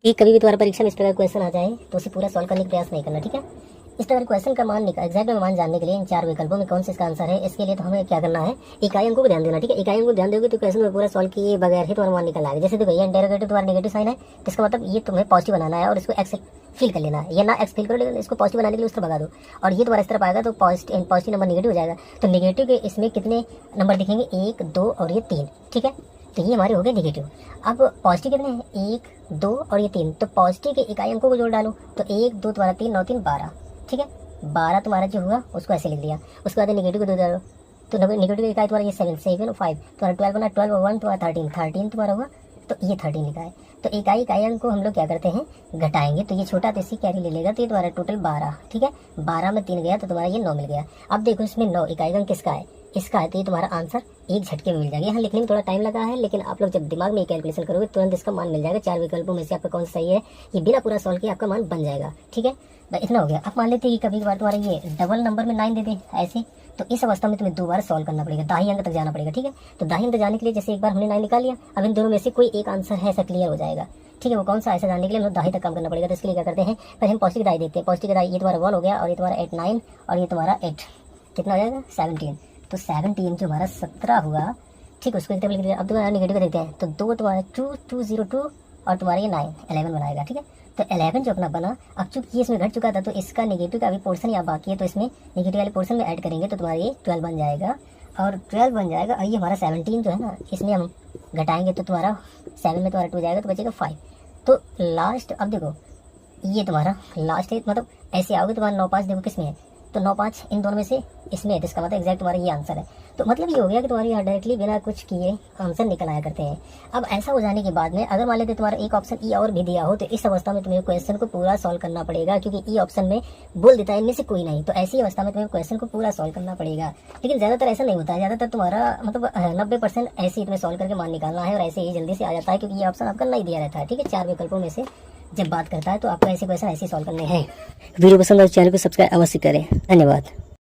कि कभी भी तुम्हारा परीक्षा में इस प्रकार क्वेश्चन आ जाए तो उसे पूरा सॉल्व करने का प्रयास नहीं करना, ठीक है। इस प्रकार क्वेश्चन का मान एग्जैक्ट में मान जानने के लिए इन चार विकल्पों में कौन सा इसका आंसर है, इसके लिए तो हमें क्या करना है, इकाई अंकों को ध्यान देना, ठीक है। इकाई अंकों को ध्यान दोगे तो क्वेश्चन में पूरा सॉल्व किए बगैर ही तुम्हारा मान निकल आएगा। जैसे देखो ये इंटरोगेटिव तुम्हारा नेगेटिव साइन है, तो इसका मतलब ये तुम्हें पॉजिटिव बनाना है और इसको एक्स फील कर लेना है, या ना एक्स फील करो लेकिन इसको पॉजिटिव बनाने के लिए उस तरफ भगा दो, और ये तुम्हारा इस तरफ आएगा तो पॉजिटिव नंबर नेगेटिव हो जाएगा। तो नेगेटिव के इसमें कितने नंबर दिखेंगे, 1 2 और ये 3, ठीक है। तो ये हमारे हो गए नेगेटिव। अब पॉजिटिव कितने हैं, 1 2 और ये 3। तो पॉजिटिव के इकाई अंकों को जोड़ डालो, तो 1 2 तुम्हारा 3 9 3 12, ठीक है। 12 तुम्हारा जो हुआ उसको ऐसे लिख दिया। उसके बाद नेगेटिव को दो डालो, तो नेगेटिव की इकाई तुम्हारा ये 7 7 5 तुम्हारा 12 बना, 12 और 1 तुम्हारा 13 तुम्हारा हुआ, तो ये 13 लिखा है। तो इकाई अंक को हम लोग क्या करते हैं, घटाएंगे। तो ये छोटा तो इसी कैरी ले लेगा, तो ये तुम्हारा टोटल 12, ठीक है। 12 में 3 गया तो तुम्हारा ये 9 मिल गया। अब देखो इसमें 9 इकाई अंक किसका है, इसका है। तो ये तुम्हारा आंसर एक झटके में मिल जाएगा। यहाँ लिखने में थोड़ा टाइम लगा है, लेकिन आप लोग जब दिमाग में कैलकुलेशन करोगे तुरंत इसका मान मिल जाएगा। चार विकल्पों में से आपका कौन सा सही है, ये बिना पूरा सॉल्व किए आपका मान बन जाएगा, ठीक है। इतना हो गया। अब मान लेते हैं कि कभी कभार तुम्हारा ये डबल नंबर में 9 दे दे ऐसे, तो इस अवस्था में तुम्हें 2 बार सॉल्व करना पड़ेगा, दाहिने अंक तक जाना पड़ेगा, ठीक है। तो दाहिने अंक तक जाने के लिए जैसे एक बार हमने 9 निकाल लिया, अब इन दोनों में से कोई एक आंसर है ऐसा क्लियर हो जाएगा, ठीक है। वो कौन सा ऐसा जानने के लिए हमें दाहिने तक काम करना पड़ेगा। तो इसके लिए क्या करते हैं, पहले हम पॉजिटिव दाई देखते हैं। पॉजिटिव दाई ये तुम्हारा 1 हो गया, और ये तुम्हारा 8 9 और ये तुम्हारा 8 कितना हो जाएगा 17। तो 17 जो हमारा 17 हुआ, ठीक, उसको एक लिख दिया। अब तुम्हारा नेगेटिव देखते हैं, तो 2 तुम्हारा 2 2 0 2 और तुम्हारा ये 9 11 बनाएगा, ठीक है। तो 11 जो अपना बना, अब चूंकि ये इसमें घट चुका था तो इसका नेगेटिव का अभी पोर्शन यहाँ बाकी है, तो इसमें नेगेटिव वाले पोर्शन में ऐड करेंगे तो तुम्हारा ये 12 बन जाएगा, और 12 बन जाएगा। और ये हमारा 17 जो है ना, इसमें हम घटाएंगे तो तुम्हारा 7 में तुम्हारा 2 जाएगा तो बचेगा 5। तो लास्ट अब देखो ये तुम्हारा लास्ट है, मतलब ऐसे आओगे तुम्हारा 9 5 देखो किस में है, तो 9 5 इन दोनों में से इसमें है, तो इसका मतलब एग्जैक्ट तुम्हारा ये आंसर है। तो मतलब ये हो गया कि तुम्हारी यहाँ डायरेक्टली बिना कुछ किए आंसर निकल आया करते हैं। अब ऐसा हो जाने के बाद में अगर मान लेते तुम्हारा एक ऑप्शन ई और भी दिया हो, तो इस अवस्था में तुम्हें क्वेश्चन को पूरा सॉल्व करना पड़ेगा, क्योंकि ई ऑप्शन में बोल देता है इनमें से कोई नहीं। तो ऐसी अवस्था में तुम्हें क्वेश्चन को पूरा सॉल्व करना पड़ेगा। लेकिन ज़्यादातर ऐसा नहीं होता है, ज़्यादातर तुम्हारा मतलब 90% ऐसे ही तुम्हें सॉल्व करके मान निकालना है, और ऐसे ही जल्दी से आ जाता है, क्योंकि ये ऑप्शन आपका नहीं दिया रहता है, ठीक है। चार विकल्पों में से जब बात करता है तो आपको ऐसे क्वेश्चन ऐसे सॉल्व करने हैं। वीडियो पसंद आए चैनल को सब्सक्राइब अवश्य करें। धन्यवाद।